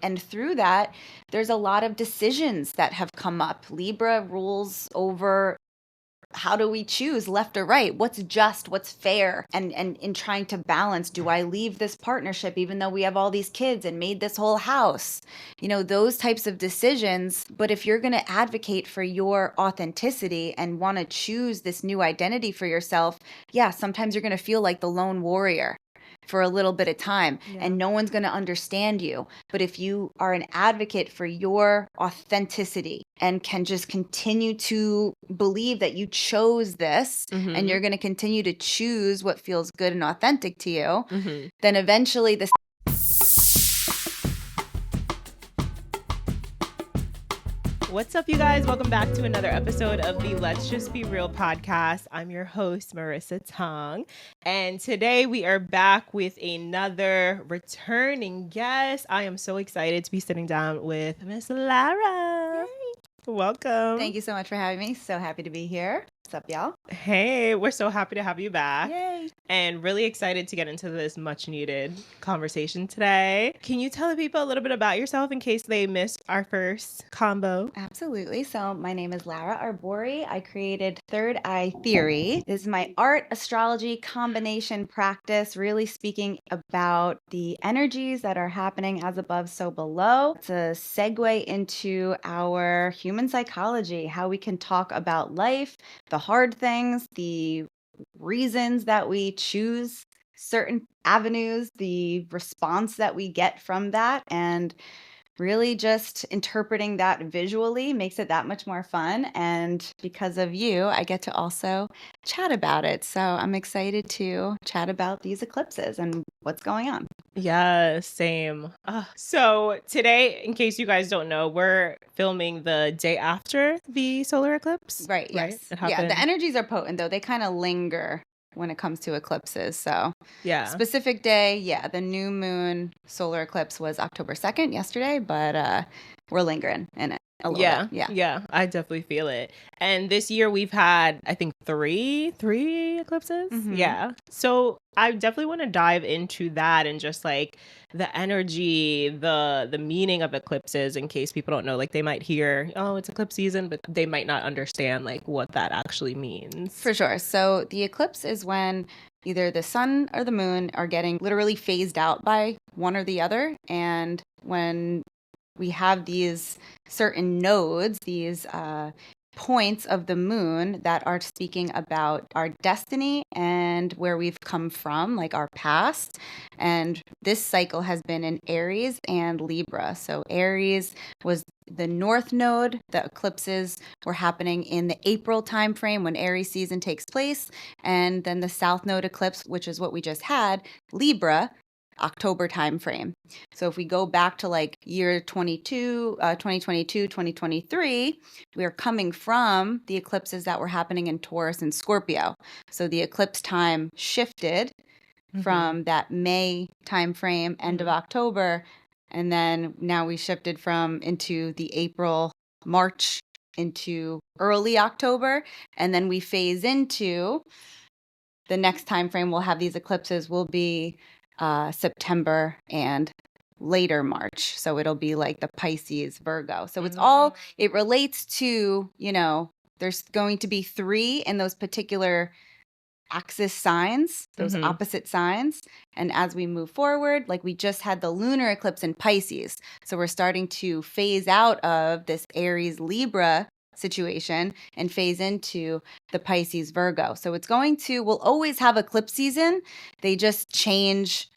And through that, there's a lot of decisions that have come up. Libra rules over how do we choose left or right? What's just, what's fair? And in trying to balance, do I leave this partnership even though we have all these kids and made this whole house? Those types of decisions. But if you're going to advocate for your authenticity and want to choose this new identity for yourself, yeah, sometimes you're going to feel like the lone warrior for a little bit of time, and no one's going to understand you. But if you are an advocate for your authenticity and can just continue to believe that you chose this and you're going to continue to choose what feels good and authentic to you, then eventually this. What's up, you guys? Welcome back to another episode of the Let's Just Be Real podcast. I'm your host, Marissa Tong. And today we are back with another returning guest. I am so excited to be sitting down with Miss Lara. Yay. Welcome. Thank you so much for having me. So happy to be here. What's up, y'all? Hey, we're so happy to have you back. Yay. And really excited to get into this much needed conversation today. Can you tell the people a little bit about yourself in case they missed our first combo? Absolutely. So my name is Lara Arbore. I created Third Eye Theory. This is my art astrology combination practice, really speaking about the energies that are happening as above, so below. It's a segue into our human psychology, how we can talk about life, the hard things, the reasons that we choose certain avenues, the response that we get from that, and really just interpreting that visually makes it that much more fun. And because of you, I get to also chat about it. So I'm excited to chat about these eclipses and what's going on. Yeah, same. So today, in case you guys don't know, we're filming the day after the solar eclipse. Right, yes. Yeah, the energies are potent, though. They kind of linger when it comes to eclipses. So yeah, specific day, the new moon solar eclipse was October 2nd, yesterday, but we're lingering in it a little bit. Yeah, I definitely feel it. And this year we've had, I think, three eclipses. Yeah. So I definitely want to dive into that and just like the energy, the meaning of eclipses, in case people don't know. Like they might hear, oh, it's eclipse season, but they might not understand like what that actually means. For sure. So the eclipse is when either the sun or the moon are getting literally phased out by one or the other. And when we have these certain nodes, these points of the moon that are speaking about our destiny and where we've come from, like our past. And this cycle has been in Aries and Libra. So Aries was the north node. The eclipses were happening in the April timeframe when Aries season takes place. And then the south node eclipse, which is what we just had, Libra, October timeframe. So if we go back to like year 2022, 2023, we are coming from the eclipses that were happening in Taurus and Scorpio. So the eclipse time shifted from that May timeframe, end of October, and then now we shifted into the April, March, into early October, and then we phase into the next timeframe we'll have these eclipses will be September and later March. So it'll be like the Pisces, Virgo. So it's it relates to, there's going to be 3 in those particular axis signs, those opposite signs. And as we move forward, like we just had the lunar eclipse in Pisces. So we're starting to phase out of this Aries Libra situation and phase into the Pisces Virgo. So we'll always have eclipse season. They just change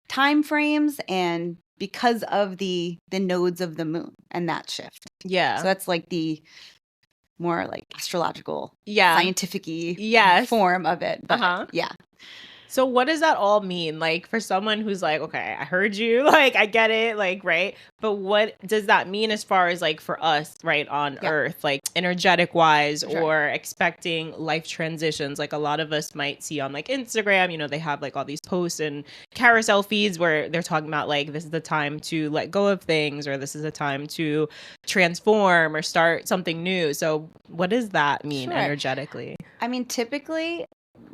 time frames and because of the nodes of the moon and that shift. Yeah. So that's like the more like astrological, scientific-y form of it. But yeah. So what does that all mean? Like for someone who's like, okay, I heard you, like I get it, like, right? But what does that mean as far as like for us, right, on Earth, like energetic wise or expecting life transitions? Like a lot of us might see on like Instagram, they have like all these posts and carousel feeds where they're talking about like, this is the time to let go of things, or this is the time to transform or start something new. So what does that mean energetically? I mean, typically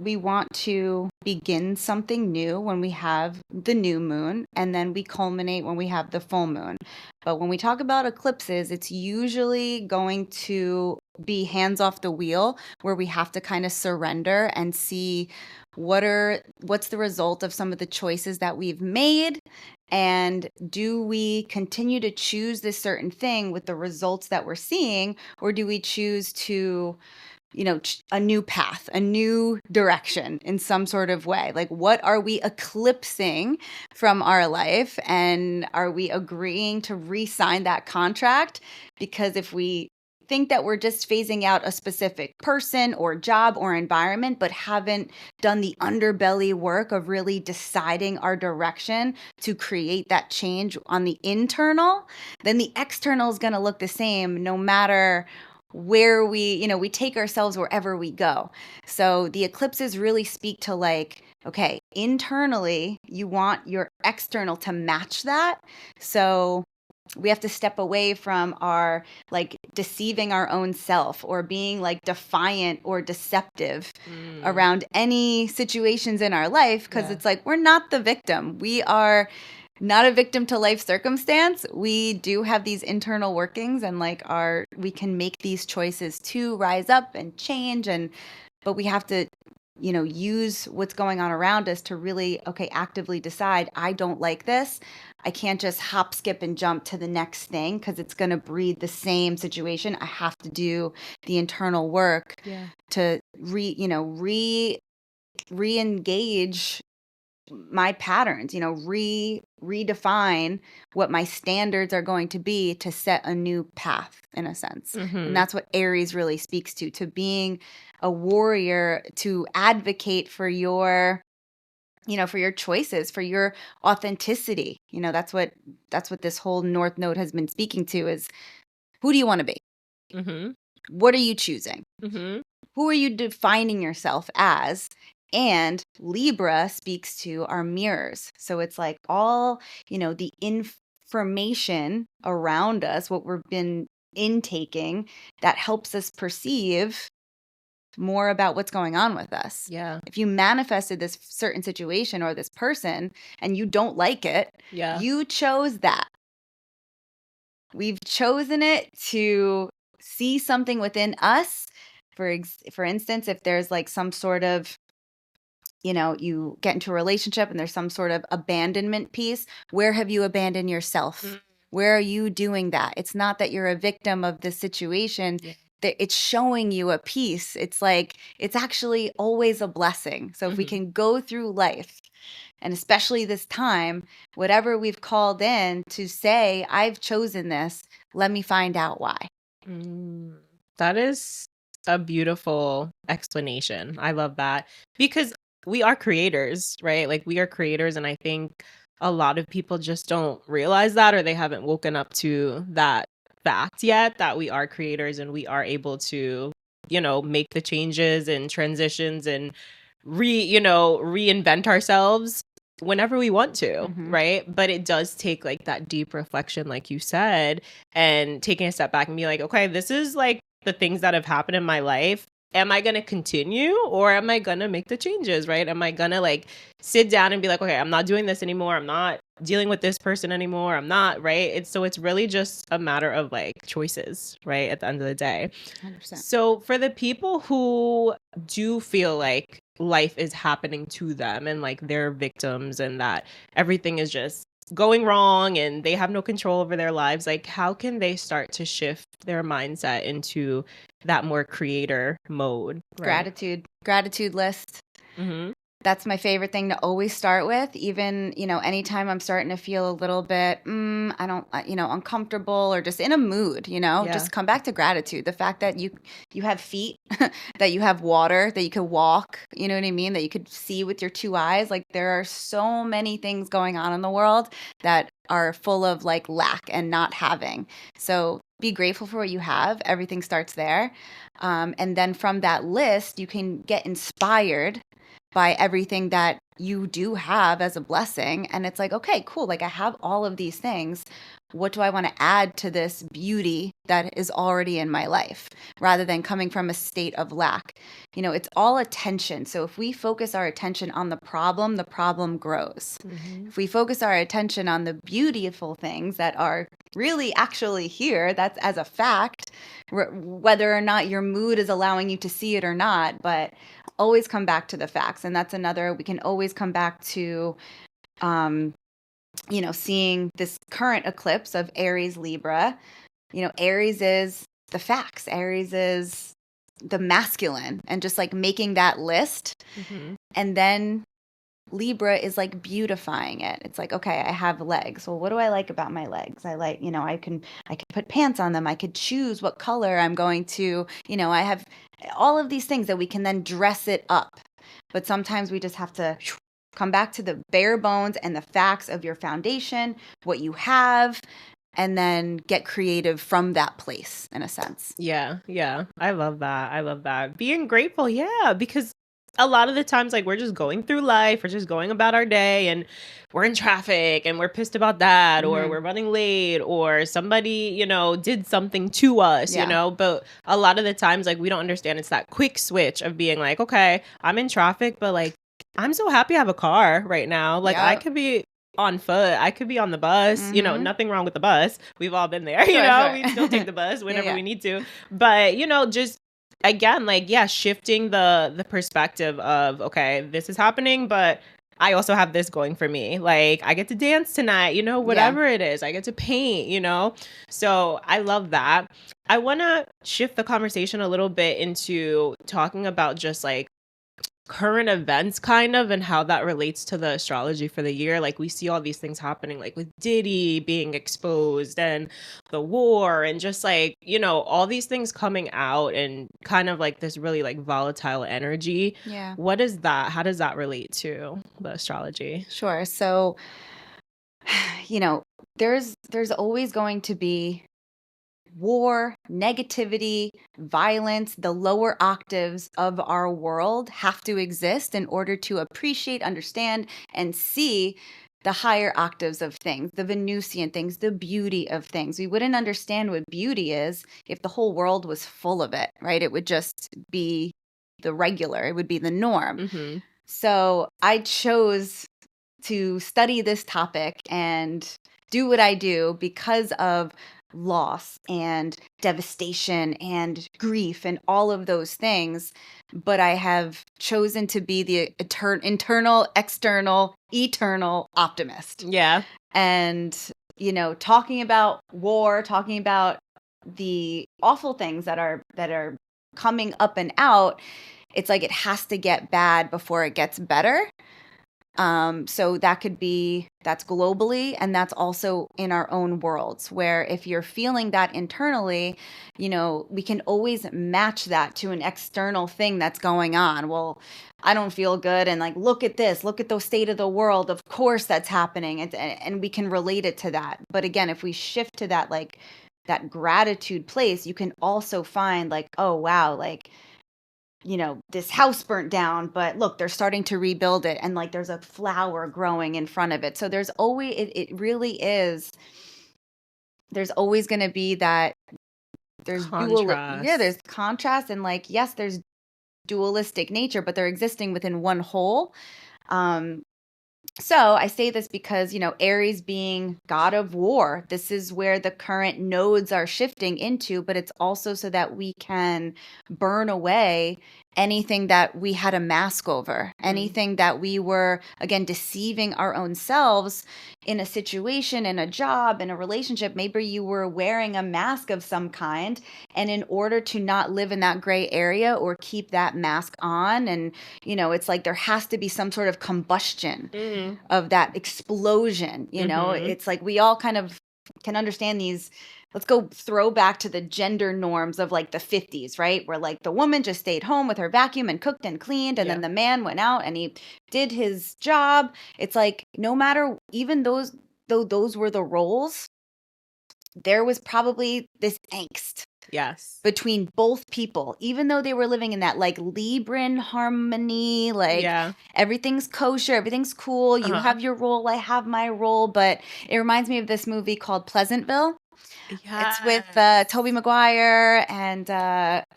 we want to begin something new when we have the new moon, and then we culminate when we have the full moon. But when we talk about eclipses, it's usually going to be hands off the wheel, where we have to kind of surrender and see what's the result of some of the choices that we've made, and do we continue to choose this certain thing with the results that we're seeing, or do we choose to a new path, a new direction in some sort of way? Like, what are we eclipsing from our life? And are we agreeing to re-sign that contract? Because if we think that we're just phasing out a specific person or job or environment, but haven't done the underbelly work of really deciding our direction to create that change on the internal, then the external is going to look the same no matter where we take ourselves wherever we go. So the eclipses really speak to, like, okay, internally, you want your external to match that. So we have to step away from our, like, deceiving our own self or being like defiant or deceptive around any situations in our life, because it's like, we're not the victim. We are not a victim to life circumstance. We do have these internal workings, and like we can make these choices to rise up and change, but we have to use what's going on around us to really, okay, actively decide, I don't like this. I can't just hop, skip, and jump to the next thing because it's going to breed the same situation. I have to do the internal work to re-engage my patterns, redefine what my standards are going to be to set a new path, in a sense. And that's what Aries really speaks to being a warrior, to advocate for your choices, for your authenticity. That's what this whole North Node has been speaking to, is, who do you want to be? What are you choosing? Who are you defining yourself as? And Libra speaks to our mirrors. So it's like all, the information around us, what we've been intaking, that helps us perceive more about what's going on with us. If you manifested this certain situation or this person and you don't like it, you chose that. We've chosen it to see something within us. For instance, if there's like some sort of, you get into a relationship and there's some sort of abandonment piece, where have you abandoned yourself? Where are you doing that? It's not that you're a victim of the situation. That it's showing you a piece. It's like, it's actually always a blessing. So if we can go through life, and especially this time, whatever we've called in to say, I've chosen this, let me find out why. That is a beautiful explanation. I love that, because we are creators, right? Like, we are creators, and I think a lot of people just don't realize that, or they haven't woken up to that fact yet, that we are creators and we are able to, make the changes and transitions and reinvent ourselves whenever we want to, right? But it does take like that deep reflection, like you said, and taking a step back and be like, okay, this is like the things that have happened in my life. Am I going to continue, or am I going to make the changes, right? Am I going to like sit down and be like, okay, I'm not doing this anymore. I'm not dealing with this person anymore. I'm not, right? It's really just a matter of like choices, right? At the end of the day. 100%. So for the people who do feel like life is happening to them and like they're victims and that everything is just going wrong and they have no control over their lives, like, how can they start to shift their mindset into that more creator mode? Right? Gratitude list. That's my favorite thing to always start with. Even, anytime I'm starting to feel a little bit, uncomfortable or just in a mood, just come back to gratitude. The fact that you have feet, that you have water, that you could walk, you know what I mean? That you could see with your two eyes. Like, there are so many things going on in the world that are full of like lack and not having. So be grateful for what you have. Everything starts there. And then from that list, you can get inspired by everything that you do have as a blessing. And it's like, okay, cool. Like I have all of these things. What do I want to add to this beauty that is already in my life rather than coming from a state of lack? You know, it's all attention. So if we focus our attention on the problem grows. If we focus our attention on the beautiful things that are really actually here, that's as a fact, whether or not your mood is allowing you to see it or not, but always come back to the facts. And that's another, we can always come back to, you know, seeing this current eclipse of Aries Libra. You know, Aries is the facts. Aries is the masculine, and just like making that list. And then Libra is like beautifying it. It's like, okay, I have legs. Well, what do I like about my legs? I like, you know, I can put pants on them. I could choose what color I'm going to, you know, I have all of these things that we can then dress it up. But sometimes we just have to come back to the bare bones and the facts of your foundation, what you have, and then get creative from that place, in a sense. Yeah. I love that. Being grateful. Yeah. Because a lot of the times, like, we're just going through life, we're just going about our day, and we're in traffic and we're pissed about that, or we're running late, or somebody, you know, did something to us, you know. But a lot of the times, like, we don't understand it's that quick switch of being like, okay, I'm in traffic, but like, I'm so happy I have a car right now. Like, I could be on foot, I could be on the bus, you know, nothing wrong with the bus. We've all been there, you know, we still take the bus whenever we need to. But, you know, just again, like, shifting the perspective of, okay, this is happening, but I also have this going for me. Like, I get to dance tonight, you know, whatever it is. I get to paint, you know. So I love that. I want to shift the conversation a little bit into talking about just like current events kind of, and how that relates to the astrology for the year. Like, we see all these things happening, like with Diddy being exposed and the war, and just like, you know, all these things coming out, and kind of like this really like volatile energy. What is that? How does that relate to the astrology? Sure. So, you know, there's always going to be war, negativity, violence. The lower octaves of our world have to exist in order to appreciate, understand, and see the higher octaves of things, the Venusian things, the beauty of things. We wouldn't understand what beauty is if the whole world was full of it, right? It would just be the regular, it would be the norm. So I chose to study this topic and do what I do because of loss and devastation and grief and all of those things. But I have chosen to be the internal, external, eternal optimist. And, you know, talking about war, talking about the awful things that are coming up and out, it's like it has to get bad before it gets better. So that's globally, and that's also in our own worlds, where if you're feeling that internally, you know, we can always match that to an external thing that's going on. Well, I don't feel good, and like, look at this, look at the state of the world. Of course that's happening. And we can relate it to that. But again, if we shift to that, like that gratitude place, you can also find like, oh, wow, like, you know, this house burnt down, but look, they're starting to rebuild it. And like, there's a flower growing in front of it. So there's always, it really is, there's always going to be that there's contrast. There's contrast. And like, yes, there's dualistic nature, but they're existing within one whole. So I say this because, you know, Aries being god of war, this is where the current nodes are shifting into, but it's also so that we can burn away anything that we had a mask over, anything that we were, again, deceiving our own selves in a situation, in a job, in a relationship. Maybe you were wearing a mask of some kind, and in order to not live in that gray area or keep that mask on, and, you know, it's like there has to be some sort of combustion of that explosion, you know. It's like we all kind of can understand these. Let's go throw back to the gender norms of like the 50s, right? Where like the woman just stayed home with her vacuum and cooked and cleaned, and then the man went out and he did his job. It's like, no matter, even though those were the roles, there was probably this angst Yes. between both people, even though they were living in that like Libran harmony, like everything's kosher, everything's cool. You have your role, I have my role. But it reminds me of this movie called Pleasantville. Yes. It's with Tobey Maguire and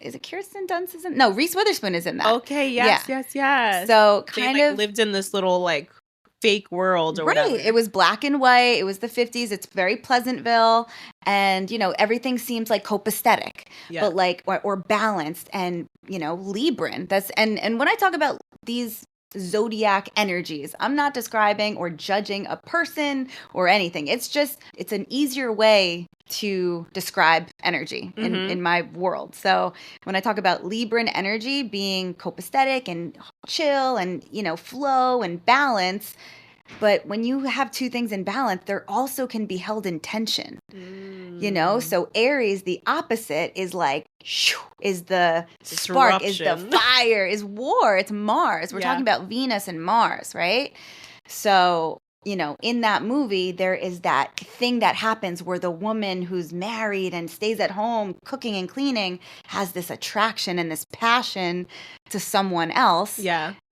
is it Kirsten Dunst? No, Reese Witherspoon is in that. Okay, yes. So they like lived in this little like fake world or whatever. It was black and white. It was the 50s. It's very Pleasantville. And, you know, everything seems like copacetic, but like, or balanced and, you know, Libran. And when I talk about these zodiac energies, I'm not describing or judging a person or anything. It's just, it's an easier way to describe energy in my world. So when I talk about Libran energy being copacetic and chill and, you know, flow and balance, but when you have two things in balance, there also can be held in tension, you know? So Aries, the opposite, is like, is the spark, is the fire, is war, it's Mars. We're talking about Venus and Mars, right? So, you know, in that movie, there is that thing that happens where the woman who's married and stays at home cooking and cleaning has this attraction and this passion to someone else.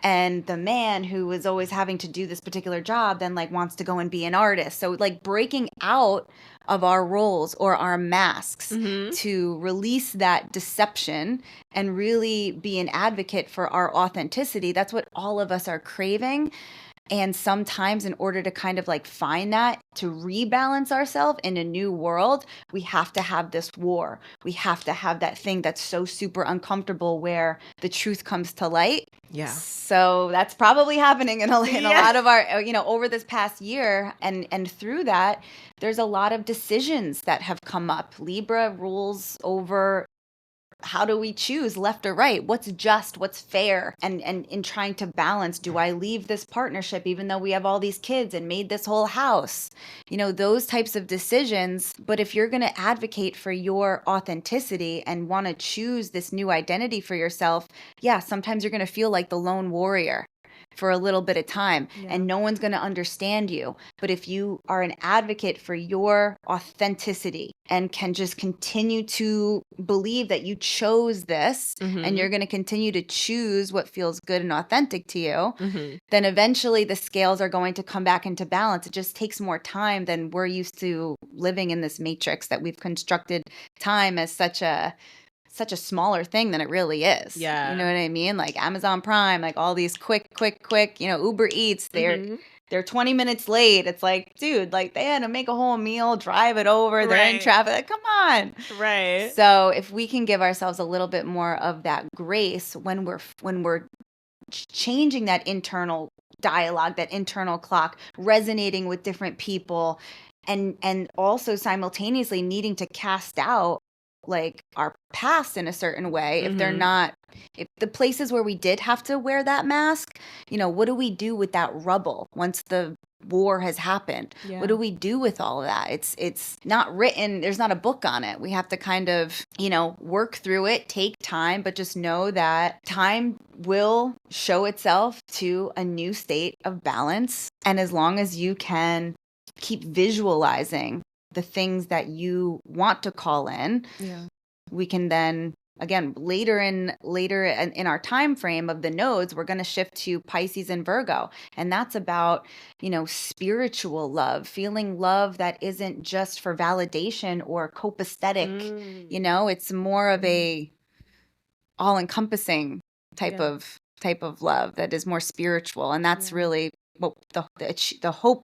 And the man who is always having to do this particular job then like wants to go and be an artist. So like breaking out of our roles or our masks to release that deception and really be an advocate for our authenticity. That's what all of us are craving. And sometimes in order to kind of like find that, to rebalance ourselves in a new world, we have to have this war. We have to have that thing that's so super uncomfortable where the truth comes to light. So that's probably happening in a lot of our, you know, over this past year. And through that, there's a lot of decisions that have come up. Libra rules over how do we choose left or right? What's just, what's fair? And in trying to balance, do I leave this partnership even though we have all these kids and made this whole house? You know, those types of decisions. But if you're going to advocate for your authenticity and want to choose this new identity for yourself, sometimes you're going to feel like the lone warrior for a little bit of time and no one's going to understand you. But if you are an advocate for your authenticity and can just continue to believe that you chose this and you're going to continue to choose what feels good and authentic to you, then eventually the scales are going to come back into balance. It just takes more time than we're used to living in this matrix that we've constructed time as such a smaller thing than it really is. You know what I mean? Like Amazon Prime, like all these quick, you know, Uber Eats, they're 20 minutes late. It's like, dude, like they had to make a whole meal, drive it over, they're in traffic. Like, come on. So if we can give ourselves a little bit more of that grace when we're changing that internal dialogue, that internal clock, resonating with different people, and also simultaneously needing to cast out like our past in a certain way, if they're not, if the places where we did have to wear that mask, you know, what do we do with that rubble once the war has happened? What do we do with all of that? It's not written, there's not a book on it. We have to kind of, you know, work through it, take time, but just know that time will show itself to a new state of balance. And as long as you can keep visualizing the things that you want to call in, we can then again later in our time frame of the nodes, we're going to shift to Pisces and Virgo, and that's about, you know, spiritual love, feeling love that isn't just for validation or copacetic. You know, it's more of a all-encompassing type of love that is more spiritual, and that's really what the hope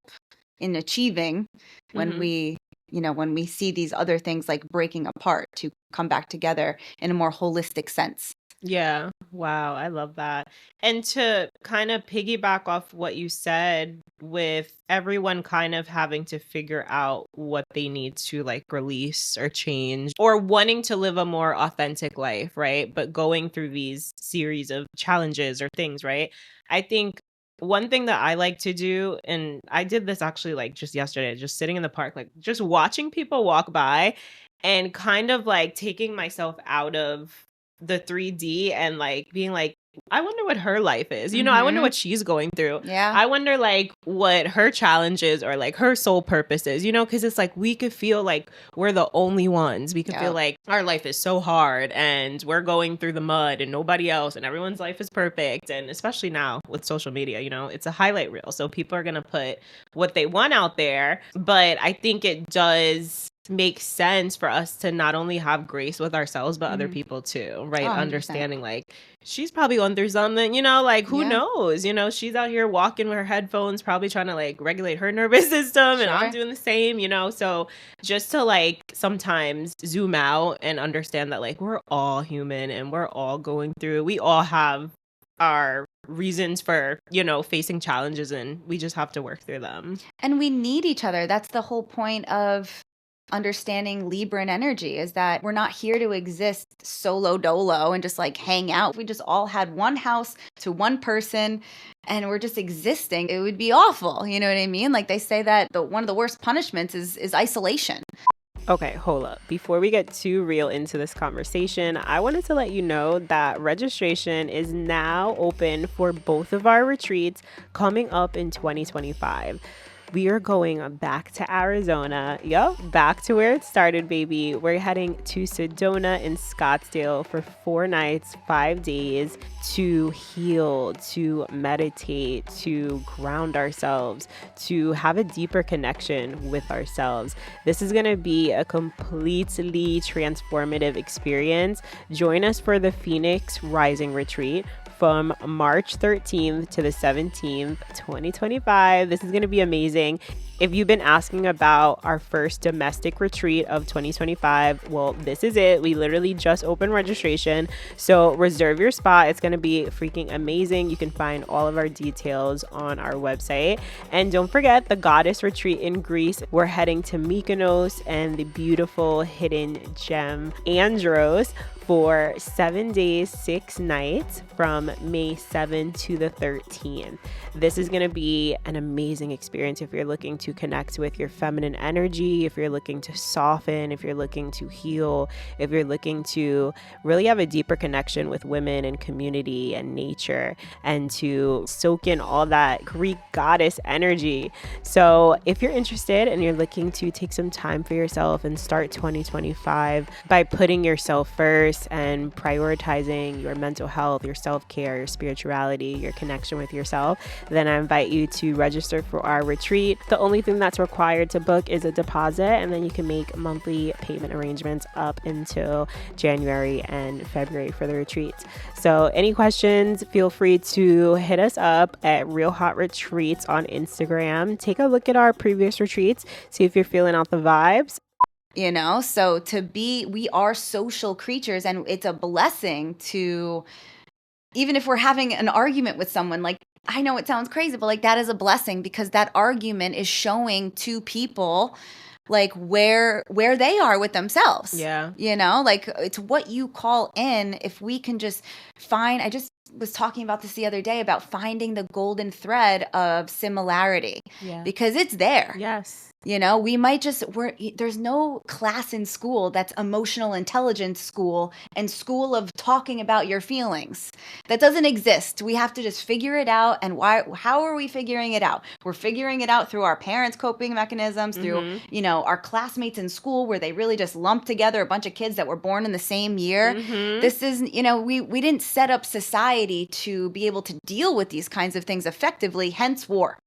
in achieving when we, you know, when we see these other things like breaking apart to come back together in a more holistic sense. Yeah. Wow. I love that. And to kind of piggyback off what you said, with everyone kind of having to figure out what they need to like release or change or wanting to live a more authentic life, right? But going through these series of challenges or things, right? I think one thing that I like to do, and I did this actually like just yesterday, just sitting in the park, like just watching people walk by and kind of like taking myself out of the 3D and like being like, I wonder what her life is. You know, I wonder what she's going through. Yeah. I wonder like what her challenges or like her sole purpose is, you know, because it's like we could feel like we're the only ones. We could feel like our life is so hard and we're going through the mud and nobody else and everyone's life is perfect. And especially now with social media, you know, it's a highlight reel. So people are going to put what they want out there. But I think it does make sense for us to not only have grace with ourselves but other people too, right? Understanding like she's probably going through something, you know, like who knows, you know, she's out here walking with her headphones probably trying to like regulate her nervous system and I'm doing the same, you know. So just to like sometimes zoom out and understand that like we're all human and we're all going through, we all have our reasons for, you know, facing challenges and we just have to work through them. And we need each other. That's the whole point of understanding Libran energy, is that we're not here to exist solo dolo and just like hang out. If we just all had one house to one person and we're just existing, it would be awful. You know what I mean? Like they say that one of the worst punishments is isolation. Okay, hold up. Before we get too real into this conversation, I wanted to let you know that registration is now open for both of our retreats coming up in 2025. We are going back to Arizona. Back to where it started, baby. We're heading to Sedona in Scottsdale for 4 nights, 5 days to heal, to meditate, to ground ourselves, to have a deeper connection with ourselves. This is going to be a completely transformative experience. Join us for the Phoenix Rising Retreat from March 13th to the 17th, 2025. This is going to be amazing. If you've been asking about our first domestic retreat of 2025, well, this is it. We literally just opened registration. So reserve your spot. It's going to be freaking amazing. You can find all of our details on our website. And don't forget the Goddess Retreat in Greece. We're heading to Mykonos and the beautiful hidden gem Andros for 7 days, 6 nights from May 7 to the 13th. This is going to be an amazing experience if you're looking to connect with your feminine energy, if you're looking to soften, if you're looking to heal, if you're looking to really have a deeper connection with women and community and nature, and to soak in all that Greek goddess energy. So if you're interested and you're looking to take some time for yourself and start 2025 by putting yourself first and prioritizing your mental health, your self-care, your spirituality, your connection with yourself, then I invite you to register for our retreat. The only thing that's required to book is a deposit, and then you can make monthly payment arrangements up until January and February for the retreats. So any questions, feel free to hit us up at Real Hot Retreats on Instagram. Take a look at our previous retreats, see if you're feeling out the vibes. You know, so we are social creatures, and it's a blessing to, even if we're having an argument with someone, like, I know it sounds crazy, but like that is a blessing, because that argument is showing two people like where they are with themselves. Yeah. You know, like it's what you call in. If we can just find, I just was talking about this the other day about finding the golden thread of similarity, because it's there. Yes. You know, we might there's no class in school that's emotional intelligence school and school of talking about your feelings. That doesn't exist. We have to just figure it out. And how are we figuring it out? We're figuring it out through our parents' coping mechanisms, through, you know, our classmates in school where they really just lumped together a bunch of kids that were born in the same year. This is, you know, we didn't set up society to be able to deal with these kinds of things effectively, hence war.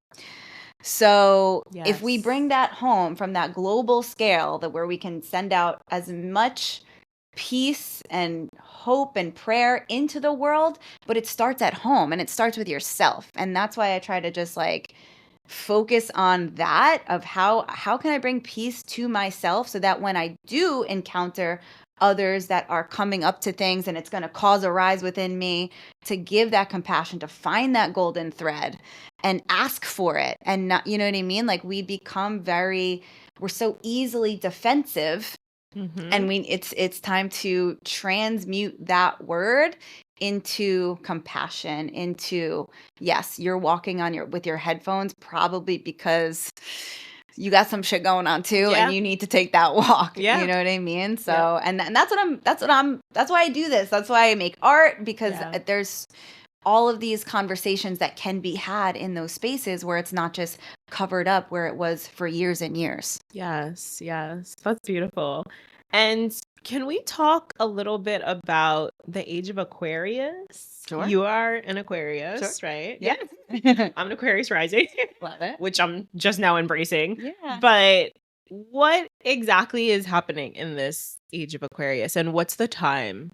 So if we bring that home from that global scale, that where we can send out as much peace and hope and prayer into the world, but it starts at home and it starts with yourself. And that's why I try to just like focus on that, of how can I bring peace to myself, so that when I do encounter others that are coming up to things and it's going to cause a rise within me, to give that compassion, to find that golden thread and ask for it. And not, you know what I mean? Like we're so easily defensive, and it's time to transmute that word into compassion, into, yes, you're walking with your headphones probably because you got some shit going on too, Yeah. and you need to take that walk. Yeah. You know what I mean? So, and that's why I do this. That's why I make art, because there's all of these conversations that can be had in those spaces where it's not just covered up where it was for years and years. Yes. That's beautiful. And can we talk a little bit about the age of Aquarius? Sure. You are an Aquarius, Sure. right? Yeah. I'm an Aquarius rising. Love it. Which I'm just now embracing. Yeah. But what exactly is happening in this age of Aquarius, and what's the time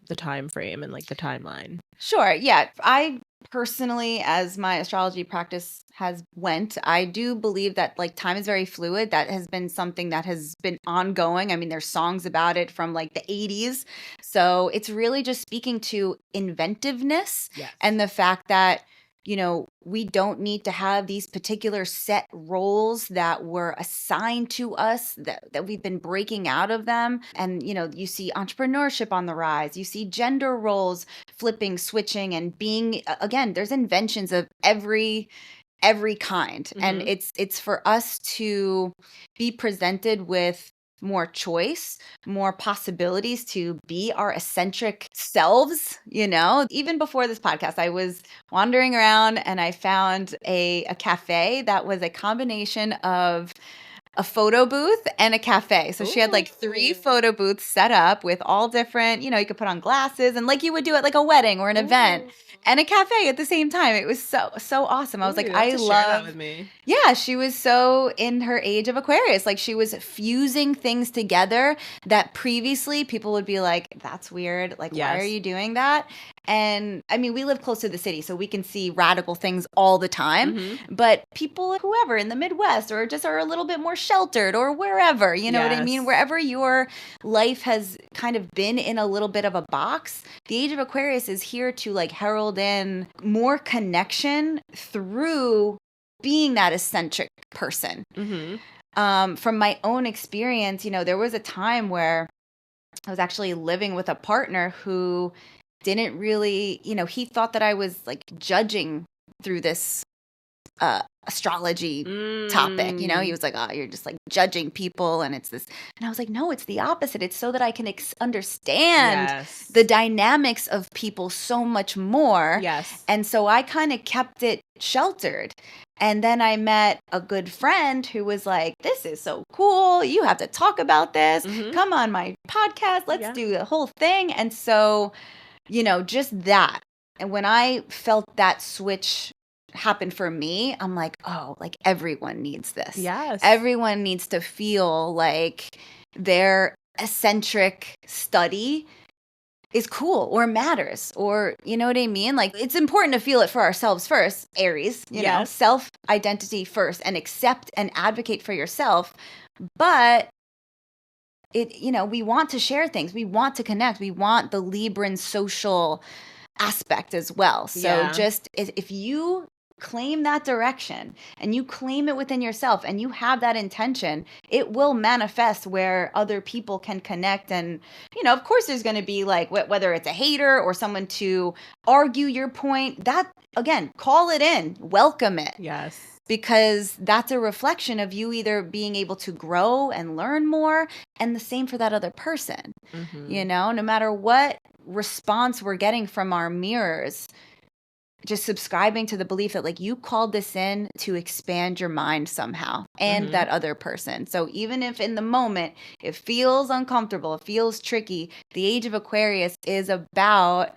frame and like the timeline? Sure. Yeah. I personally, as my astrology practice has went, I do believe that like time is very fluid. That has been something that has been ongoing. I mean, there's songs about it from like the 80s. So it's really just speaking to inventiveness and the fact that, you know, we don't need to have these particular set roles that were assigned to us, that we've been breaking out of them. And, you know, you see entrepreneurship on the rise. You see gender roles flipping, switching, and being, again, there's inventions of every kind. And it's for us to be presented with more choice, more possibilities to be our eccentric selves. You know, even before this podcast, I was wandering around and I found a cafe that was a combination of a photo booth and a cafe. So she had like 3 photo booths set up with all different, you know, you could put on glasses and like you would do at like a wedding or an event, and a cafe at the same time. It was so awesome. I was like, I love that with me. Yeah, she was so in her age of Aquarius. Like she was fusing things together that previously people would be like, that's weird. Like, why are you doing that? And I mean, we live close to the city, so we can see radical things all the time. But people, whoever in the Midwest or just are a little bit more sheltered or wherever, you know what I mean? Wherever your life has kind of been in a little bit of a box, the age of Aquarius is here to like herald in more connection through being that eccentric person. From my own experience, you know, there was a time where I was actually living with a partner who didn't really, you know, he thought that I was like judging through this astrology topic. You know, he was like, oh, you're just like judging people and it's this. And I was like, no, it's the opposite. It's so that I can understand the dynamics of people so much more. And so I kind of kept it sheltered. And then I met a good friend who was like, this is so cool. You have to talk about this. Come on my podcast. Let's do the whole thing. And so, you know, just that. And when I felt that switch happen for me, I'm like, oh, like everyone needs this. Everyone needs to feel like their eccentric study is cool or matters, or you know what I mean? Like it's important to feel it for ourselves first, Aries, you know, self-identity first, and accept and advocate for yourself. But it, you know, we want to share things. We want to connect. We want the Libran social aspect as well. So just if you claim that direction and you claim it within yourself and you have that intention, it will manifest where other people can connect. And, you know, of course there's going to be like, whether it's a hater or someone to argue your point, that again, call it in, welcome it. Because that's a reflection of you either being able to grow and learn more, and the same for that other person. You know, no matter what response we're getting from our mirrors, just subscribing to the belief that like you called this in to expand your mind somehow and that other person. So even if in the moment it feels uncomfortable, it feels tricky, the age of Aquarius is about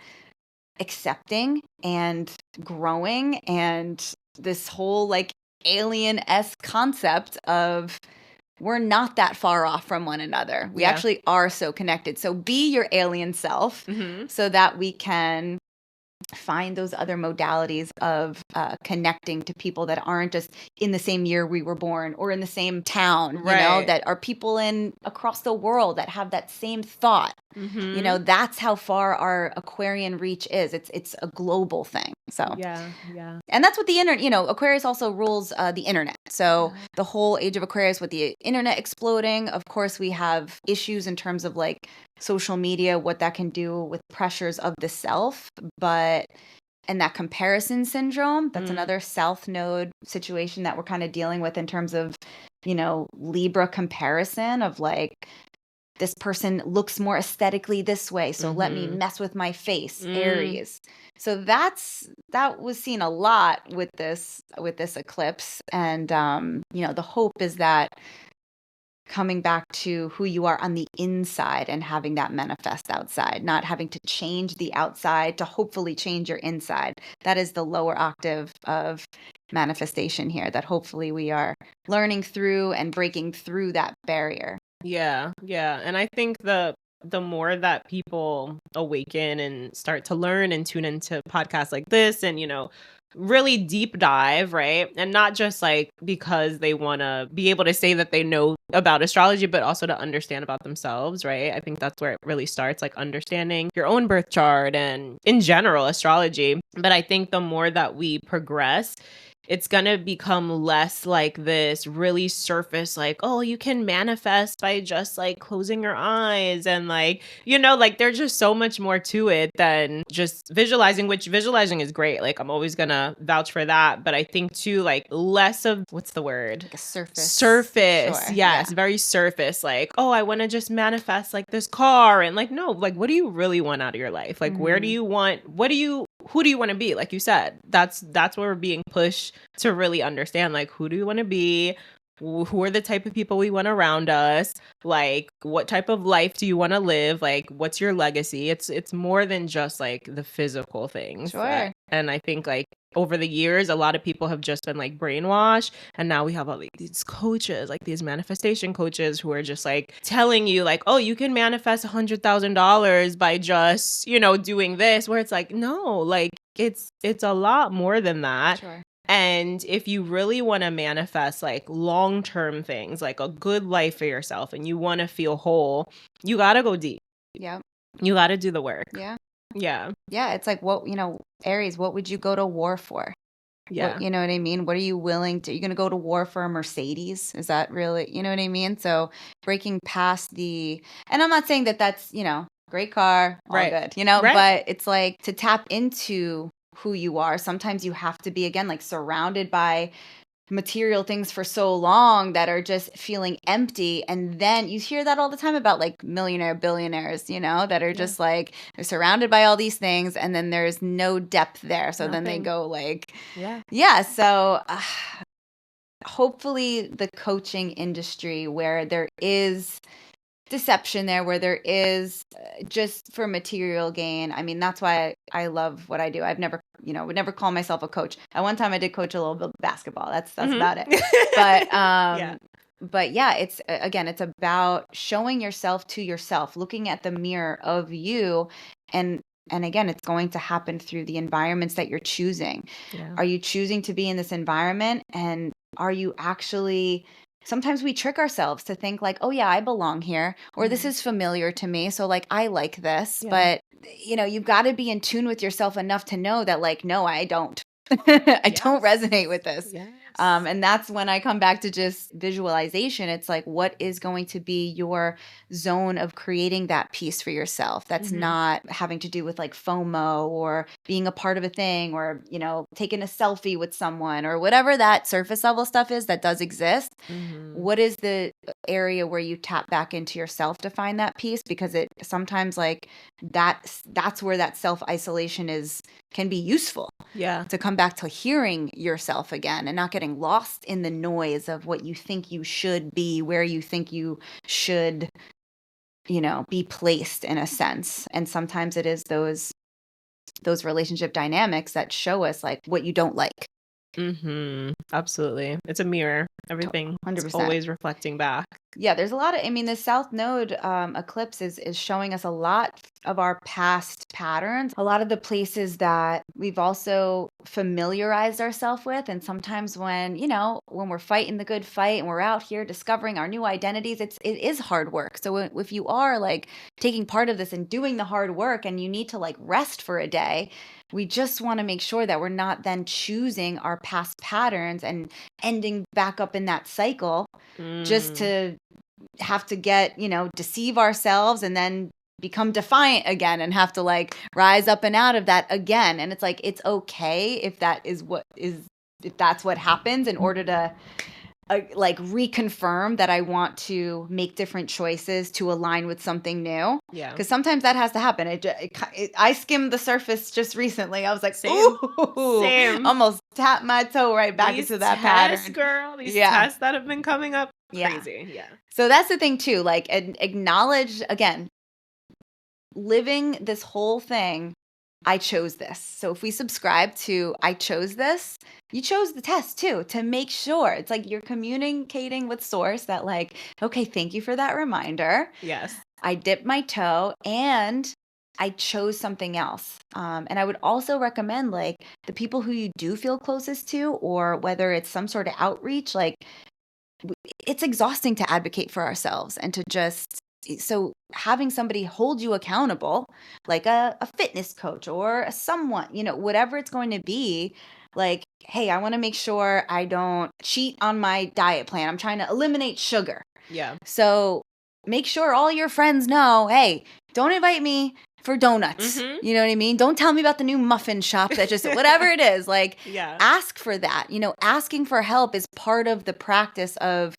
accepting and growing, and this whole like alien-esque concept of we're not that far off from one another. We actually are so connected. So be your alien self so that we can find those other modalities of connecting to people that aren't just in the same year we were born or in the same town, you know, that are people in across the world that have that same thought. You know, that's how far our Aquarian reach is. It's a global thing. So and that's what the internet, you know, Aquarius also rules the internet. So the whole age of Aquarius with the internet exploding, of course, we have issues in terms of like social media, what that can do with pressures of the self. But and that comparison syndrome, that's another south node situation that we're kind of dealing with in terms of, Libra comparison of like, this person looks more aesthetically this way, so let me mess with my face. Aries. So that was seen a lot with this eclipse, and the hope is that coming back to who you are on the inside and having that manifest outside, not having to change the outside to hopefully change your inside. That is the lower octave of manifestation here, that hopefully we are learning through and breaking through that barrier. Yeah. And I think the more that people awaken and start to learn and tune into podcasts like this and, really deep dive, right? And not just like because they want to be able to say that they know about astrology, but also to understand about themselves, right? I think that's where it really starts, like understanding your own birth chart and in general astrology. But I think the more that we progress, it's going to become less like this really surface, like, oh, you can manifest by just like closing your eyes. And like, like there's just so much more to it than just visualizing, which visualizing is great. Like I'm always going to vouch for that. But I think too, like less of, what's the word? Like a surface. Surface. Sure. Yes. Yeah. Very surface. Like, oh, I want to just manifest like this car. And like, no, like, what do you really want out of your life? Like, where do you want, who do you want to be? Like you said, that's where we're being pushed to really understand, like, who do you want to be? Who are the type of people we want around us? Like, what type of life do you want to live? Like, what's your legacy? It's more than just like the physical things. Sure. And I think like over the years, a lot of people have just been like brainwashed. And now we have all like these coaches, like these manifestation coaches who are just like telling you like, oh, you can manifest $100,000 by just, doing this, where it's like, no, like it's a lot more than that. Sure. And if you really want to manifest like long-term things, like a good life for yourself, and you want to feel whole, you got to go deep. Yeah. You got to do the work. Yeah. Yeah. Yeah. It's like, what, Aries, what would you go to war for? Yeah. What, you know what I mean? What are you willing to, you're going to go to war for a Mercedes? Is that really, you know what I mean? So breaking past and I'm not saying that that's, great car, all Right. good, Right. but it's like to tap into who you are. Sometimes you have to be, again, like surrounded by material things for so long that are just feeling empty. And then you hear that all the time about like billionaires, that are just like, they're surrounded by all these things and then there's no depth there. So then they go like, so hopefully the coaching industry, where there is deception there, where there is just for material gain. I mean, that's why I love what I do. I've never, would never call myself a coach. At one time I did coach a little bit of basketball. That's about it. But yeah, it's it's about showing yourself to yourself, looking at the mirror of you. And again, it's going to happen through the environments that you're choosing. Yeah. Are you choosing to be in this environment? And are you actually, sometimes we trick ourselves to think like, oh yeah, I belong here, or this is familiar to me, so like I like this. But you've got to be in tune with yourself enough to know that like, no, I don't. I don't resonate with this. Yes. And that's when I come back to just visualization. It's like, what is going to be your zone of creating that peace for yourself? That's not having to do with like FOMO or being a part of a thing or, taking a selfie with someone or whatever that surface level stuff is that does exist. What is the area where you tap back into yourself to find that peace? Because it sometimes like that's where that self-isolation can be useful. Yeah. To come back to hearing yourself again and not getting lost in the noise of what you think you should be, where you think you should, be placed in a sense. And sometimes it is those relationship dynamics that show us like what you don't like. Absolutely. It's a mirror. Everything 100%. Is always reflecting back. Yeah, there's a lot of, the South Node eclipse is showing us a lot of our past patterns, a lot of the places that we've also familiarized ourselves with. And sometimes when we're fighting the good fight and we're out here discovering our new identities, it is hard work. So if you are like taking part of this and doing the hard work and you need to like rest for a day, we just want to make sure that we're not then choosing our past patterns and ending back up in that cycle just to have to deceive ourselves and then become defiant again and have to like rise up and out of that again. And it's like, it's okay if that's what happens in order to like reconfirm that I want to make different choices to align with something new. Yeah. Because sometimes that has to happen. I skimmed the surface just recently. I was like, Same. ooh, Same. almost tapped my toe right back into that pattern. Girl, these tests that have been coming up, crazy. Yeah. So that's the thing too. Like, acknowledge again, living this whole thing. I chose this. So if we subscribe to I chose this, you chose the test too, to make sure. It's like you're communicating with source that like, okay, thank you for that reminder. Yes. I dipped my toe and I chose something else. And I would also recommend like the people who you do feel closest to, or whether it's some sort of outreach, like it's exhausting to advocate for ourselves and to just, so having somebody hold you accountable, like a fitness coach or someone, whatever it's going to be, like, hey, I want to make sure I don't cheat on my diet plan. I'm trying to eliminate sugar. Yeah. So make sure all your friends know, hey, don't invite me for donuts. Mm-hmm. You know what I mean? Don't tell me about the new muffin shop that just, whatever it is, like, ask for that. Asking for help is part of the practice of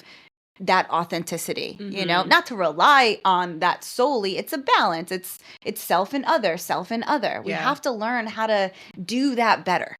that authenticity, not to rely on that solely. It's a balance. It's self and other, self and other. We have to learn how to do that better.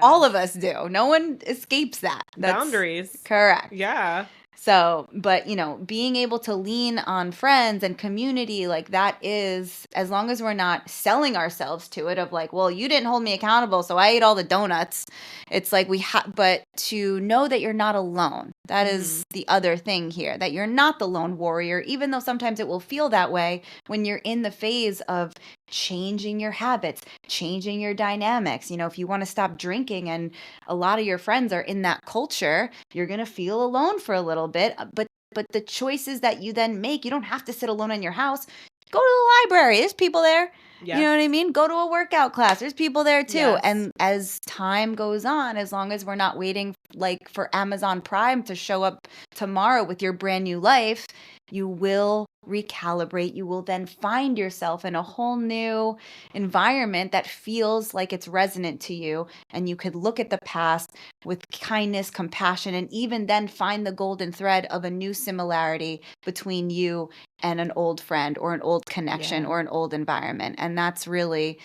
All of us do. No one escapes that. That's boundaries. Correct. Yeah. So, but, being able to lean on friends and community, like that is, as long as we're not selling ourselves to it of like, well, you didn't hold me accountable, so I ate all the donuts. It's like but to know that you're not alone. That is the other thing here, that you're not the lone warrior, even though sometimes it will feel that way when you're in the phase of changing your habits, changing your dynamics. If you want to stop drinking and a lot of your friends are in that culture, you're going to feel alone for a little bit. But the choices that you then make, you don't have to sit alone in your house. Go to the library. There's people there. Yes. You know what I mean? Go to a workout class. There's people there too. Yes. And as time goes on, as long as we're not waiting like for Amazon Prime to show up tomorrow with your brand new life, you will recalibrate. You will then find yourself in a whole new environment that feels like it's resonant to you. And you could look at the past with kindness, compassion, and even then find the golden thread of a new similarity between you and an old friend or an old connection or an old environment. And that's really,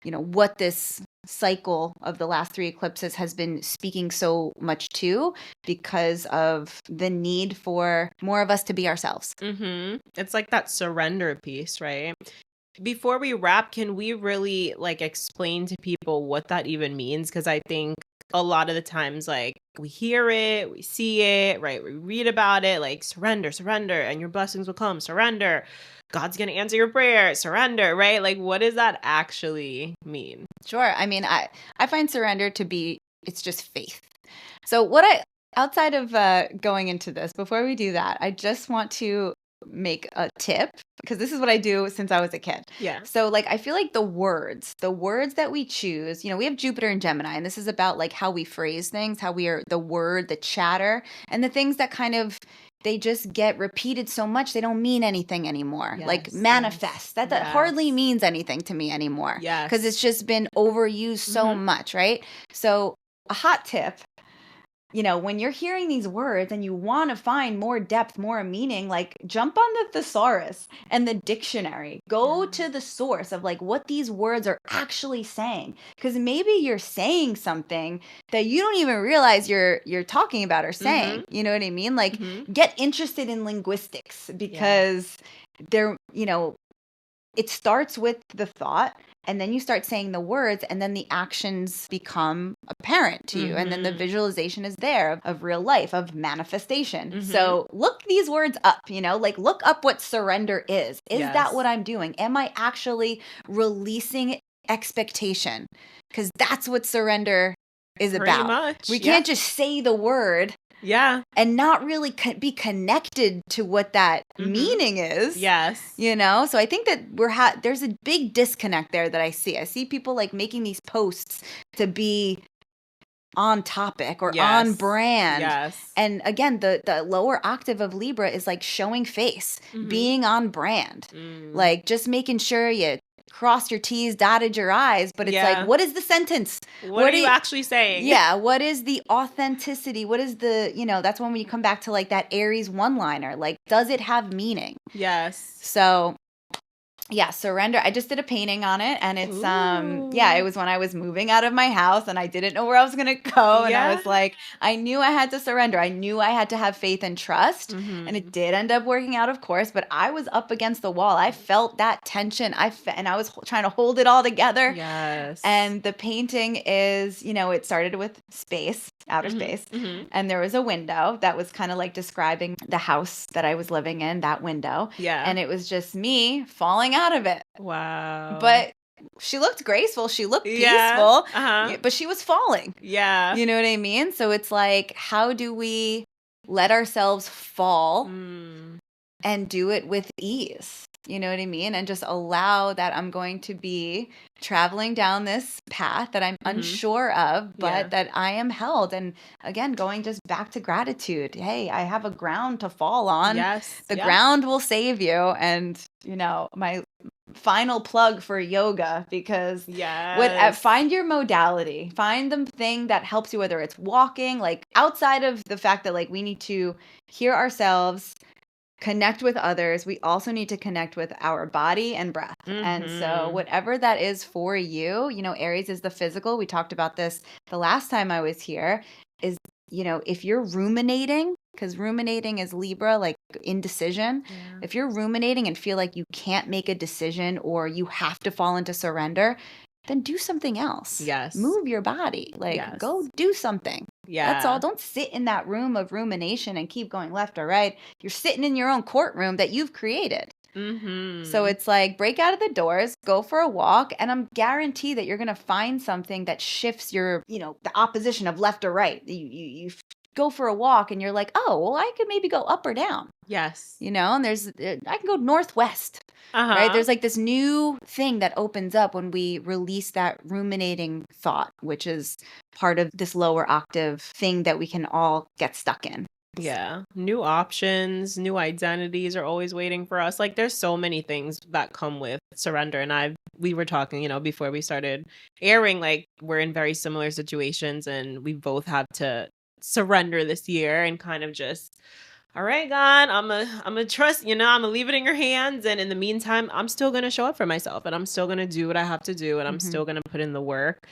what this cycle of the last 3 eclipses has been speaking so much to, because of the need for more of us to be ourselves. Mm-hmm. It's like that surrender piece, right? Before we wrap, can we really like explain to people what that even means? Because I think a lot of the times, like, we hear it, we see it, right? We read about it, like, surrender, and your blessings will come, surrender. God's going to answer your prayer, surrender, right? Like, what does that actually mean? Sure. I mean, I find surrender to be, it's just faith. So outside of going into this, before we do that, I just want to make a tip, because this is what I do since I was a kid. Yeah. So like, I feel like the words that we choose, we have Jupiter and Gemini, and this is about like how we phrase things, how we are the word, the chatter, and the things that kind of, they just get repeated so much, they don't mean anything anymore. Yes, like manifest, that hardly means anything to me anymore. Yeah. Because it's just been overused so much, right? So a hot tip, when you're hearing these words and you want to find more depth, more meaning, like jump on the thesaurus and the dictionary. Go to the source of like what these words are actually saying. Because maybe you're saying something that you don't even realize you're talking about or saying. You know what I mean? Like get interested in linguistics, because they're, it starts with the thought, and then you start saying the words, and then the actions become apparent to you. And then the visualization is there of real life, of manifestation. So look these words up, like look up what surrender is. Is that what I'm doing? Am I actually releasing expectation? Because that's what surrender is about. Much. We can't just say the word. Yeah. And not really be connected to what that meaning is. Yes. So I think that there's a big disconnect there that I see. I see people like making these posts to be on topic or on brand. Yes. And again, the lower octave of Libra is like showing face, being on brand, like just making sure you cross your T's, dotted your I's, but it's like, what is the sentence? What are you actually saying? Yeah. What is the authenticity? What is the, that's when you come back to like that Aries one-liner, like, does it have meaning? Yes. So yeah, surrender. I just did a painting on it, and it's it was when I was moving out of my house and I didn't know where I was going to go, and I was like, I knew I had to surrender. I knew I had to have faith and trust, and it did end up working out, of course, but I was up against the wall. I felt that tension. And I was trying to hold it all together. Yes. And the painting is, it started with space, outer space, and there was a window that was kind of like describing the house that I was living in, that window. Yeah. And it was just me falling out of it. Wow. But she looked graceful. She looked peaceful. But she was falling. Yeah. You know what I mean? So it's like, how do we let ourselves fall and do it with ease? You know what I mean? And just allow that I'm going to be traveling down this path that I'm unsure of, but that I am held. And again, going just back to gratitude. Hey, I have a ground to fall on. Yes. The ground will save you. And, my final plug for yoga, because find your modality, find the thing that helps you, whether it's walking, like outside of the fact that like we need to hear ourselves, connect with others, we also need to connect with our body and breath. And so whatever that is for you, Aries is the physical. We talked about this the last time I was here, is, if you're ruminating, because ruminating is Libra, like indecision. If you're ruminating and feel like you can't make a decision or you have to fall into surrender, then do something else. Yes. Move your body. Like, go do something. Yeah. That's all. Don't sit in that room of rumination and keep going left or right. You're sitting in your own courtroom that you've created. So it's like, break out of the doors, go for a walk, and I'm guaranteed that you're going to find something that shifts your, the opposition of left or right. You go for a walk and you're like, oh, well, I could maybe go up or down. Yes. And I can go northwest. Right? There's like this new thing that opens up when we release that ruminating thought, which is part of this lower octave thing that we can all get stuck in. Yeah. New options, new identities are always waiting for us. Like, there's so many things that come with surrender. And we were talking, before we started airing, like, we're in very similar situations and we both have to surrender this year and kind of just, all right, God, I'm a trust, I'm gonna leave it in your hands. And in the meantime, I'm still going to show up for myself, and I'm still going to do what I have to do. And I'm still going to put in the work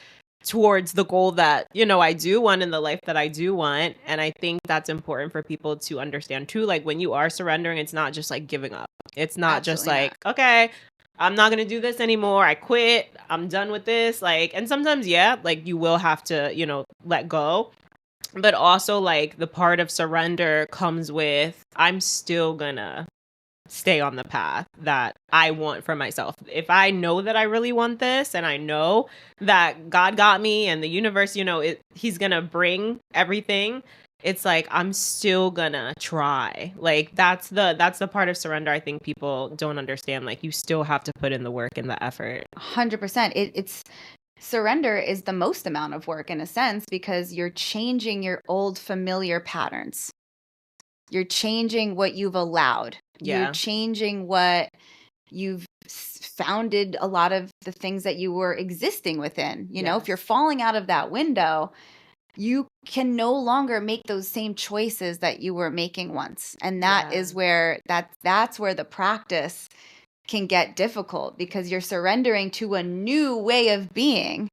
towards the goal that, I do want, in the life that I do want. And I think that's important for people to understand too. Like, when you are surrendering, it's not just like giving up. It's not just like, okay, I'm not going to do this anymore. I quit. I'm done with this. Like, and sometimes, like, you will have to, let go. But also, like, the part of surrender comes with, I'm still gonna stay on the path that I want for myself. If I know that I really want this, and I know that God got me and the universe, he's gonna bring everything, it's like, I'm still gonna try. Like, that's the part of surrender I think people don't understand. Like, you still have to put in the work and the effort. 100%. It's surrender is the most amount of work, in a sense, because you're changing your old familiar patterns. You're changing what you've allowed. You're changing what you've founded, a lot of the things that you were existing within. If you're falling out of that window, you can no longer make those same choices that you were making once. And that is where that's where the practice can get difficult, because you're surrendering to a new way of being.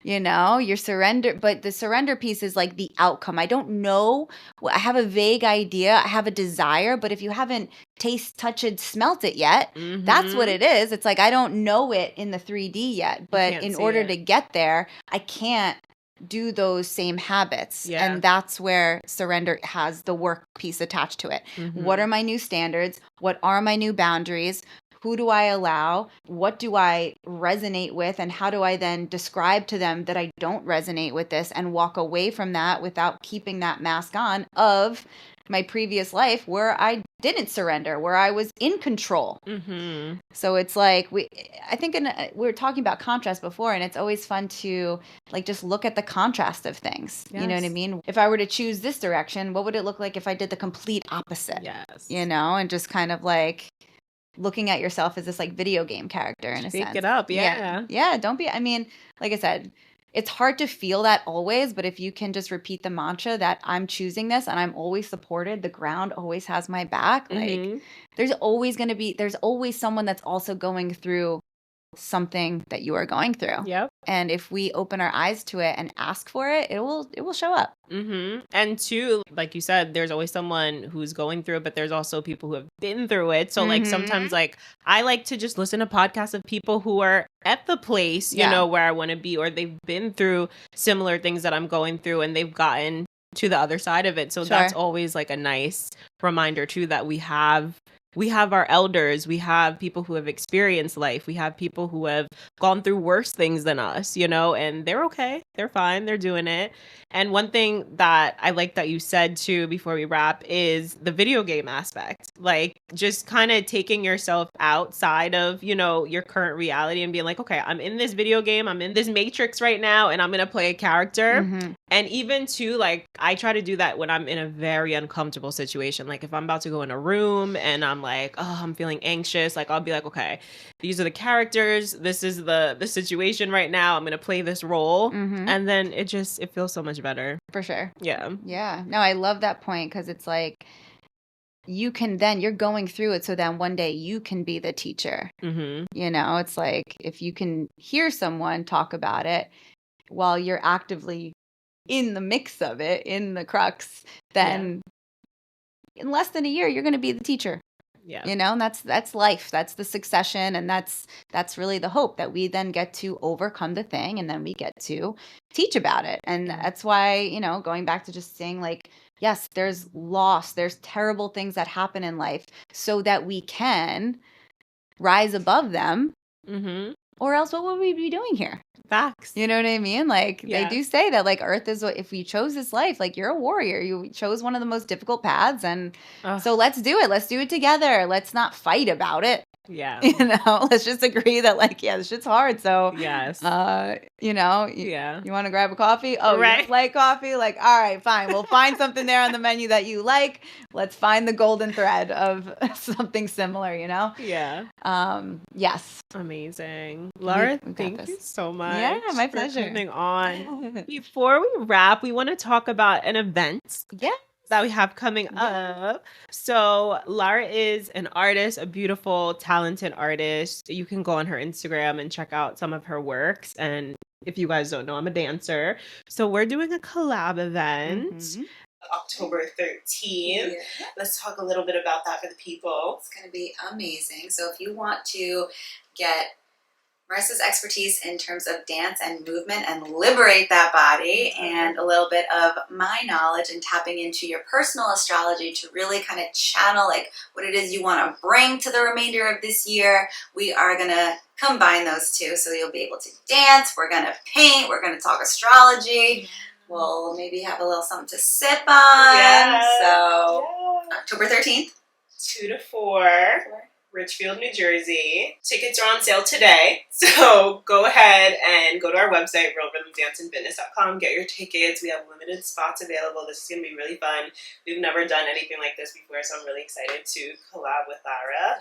You're but the surrender piece is like the outcome. I don't know. I have a vague idea. I have a desire, but if you haven't touched, smelt it yet, that's what it is. It's like, I don't know it in the 3D yet, but in order to get there, I can't do those same habits. And that's where surrender has the work piece attached to it. What are my new standards? What are my new boundaries? Who do I allow? What do I resonate with? And how do I then describe to them that I don't resonate with this, and walk away from that without keeping that mask on of my previous life where I didn't surrender, where I was in control. Mm-hmm. So it's like we were talking about contrast before, and it's always fun to like just look at the contrast of things. Yes. You know what I mean? If I were to choose this direction, what would it look like if I did the complete opposite? Yes. You know, and just kind of like looking at yourself as this like video game character in a sense. Shake it up, yeah. Yeah, don't be, I mean, like I said, it's hard to feel that always, but if you can just repeat the mantra that I'm choosing this and I'm always supported, the ground always has my back, like there's always someone that's also going through something that you are going through. Yep. And if we open our eyes to it and ask for it, it will show up. Mm-hmm. And two, like you said, there's always someone who's going through it, but there's also people who have been through it. So like sometimes like I like to just listen to podcasts of people who are at the place, you know, where I want to be, or they've been through similar things that I'm going through and they've gotten to the other side of it. So that's always like a nice reminder too, that we have our elders, we have people who have experienced life, we have people who have gone through worse things than us, you know, and they're okay, they're fine, they're doing it. And one thing that I like that you said too before we wrap is the video game aspect, like just kind of taking yourself outside of, you know, your current reality and being like, okay, I'm in this video game, I'm in this matrix right now, and I'm gonna play a character. And even too, like I try to do that when I'm in a very uncomfortable situation, like if I'm about to go in a room and I'm like, oh, I'm feeling anxious, like I'll be like, okay, these are the characters, this is the situation right now, I'm gonna play this role. And then it feels so much better. For sure. Yeah. No, I love that point, because it's like you're going through it, so then one day you can be the teacher. You know, it's like if you can hear someone talk about it while you're actively in the mix of it, in the crux, then in less than a year you're going to be the teacher. You know, and that's life, that's the succession, and that's really the hope, that we then get to overcome the thing and then we get to teach about it. And that's why, you know, going back to just saying like, yes, there's loss, there's terrible things that happen in life, so that we can rise above them. Or else what would we be doing here? Facts. You know what I mean? Like they do say that like Earth is what, if you chose this life, like you're a warrior, you chose one of the most difficult paths, and so let's do it. Let's do it together. Let's not fight about it. Yeah. You know, let's just agree that like, yeah, this shit's hard. So, yes. You know, you want to grab a coffee? Oh, right. You like coffee? Like, all right, fine. We'll find something there on the menu that you like. Let's find the golden thread of something similar, you know? Yeah. Yes. Amazing. Lara, thank you so much. Yeah, my pleasure. For coming on. Before we wrap, we want to talk about an event. Yeah. That we have coming up. So Lara is an artist, a beautiful, talented artist. You can go on her Instagram and check out some of her works. And if you guys don't know, I'm a dancer. So we're doing a collab event. October 13th. Let's talk a little bit about that for the people. It's going to be amazing. So if you want to get Marissa's expertise in terms of dance and movement and liberate that body, and a little bit of my knowledge and tapping into your personal astrology to really kind of channel like what it is you want to bring to the remainder of this year, we are going to combine those two. So you'll be able to dance, we're going to paint, we're going to talk astrology, we'll maybe have a little something to sip on. So October 13th. 2 to 4. Richfield, New Jersey. Tickets are on sale today, so go ahead and go to our website, realrhythmdanceandfitness.com, get your tickets. We have limited spots available. This is going to be really fun. We've never done anything like this before, so I'm really excited to collab with Lara.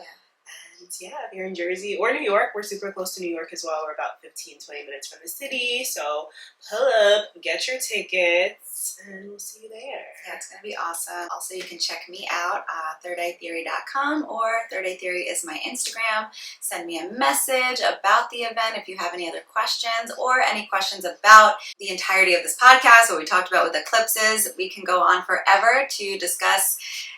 And if you're in Jersey or New York, we're super close to New York as well. We're about 15-20 minutes from the city, so pull up, get your tickets, and we'll see you there. Yeah, it's going to be awesome. Also, you can check me out at thirdeyetheory.com, or Third Eye Theory is my Instagram. Send me a message about the event if you have any other questions, or any questions about the entirety of this podcast, what we talked about with eclipses. We can go on forever to discuss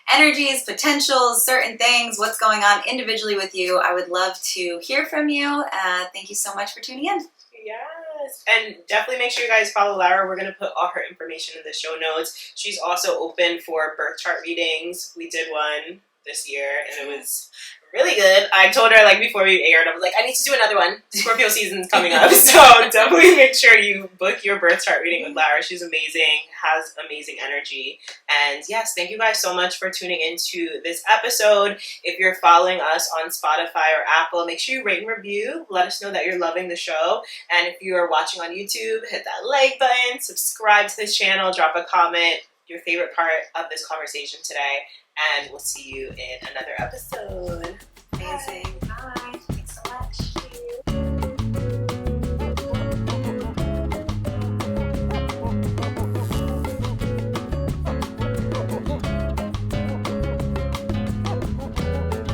energies, potentials, certain things, what's going on individually with you. I would love to hear from you. Thank you so much for tuning in. Yes, and definitely make sure you guys follow Lara. We're going to put all her information in the show notes. She's also open for birth chart readings. We did one this year and it was really good. I told her, like, before we aired, I was like, I need to do another one. Scorpio season's coming up. So definitely make sure you book your birth chart reading with Lara. She's amazing, has amazing energy. And yes, thank you guys so much for tuning into this episode. If you're following us on Spotify or Apple, make sure you rate and review. Let us know that you're loving the show. And if you are watching on YouTube, hit that like button, subscribe to this channel, drop a comment, your favorite part of this conversation today. And we'll see you in another episode. Amazing.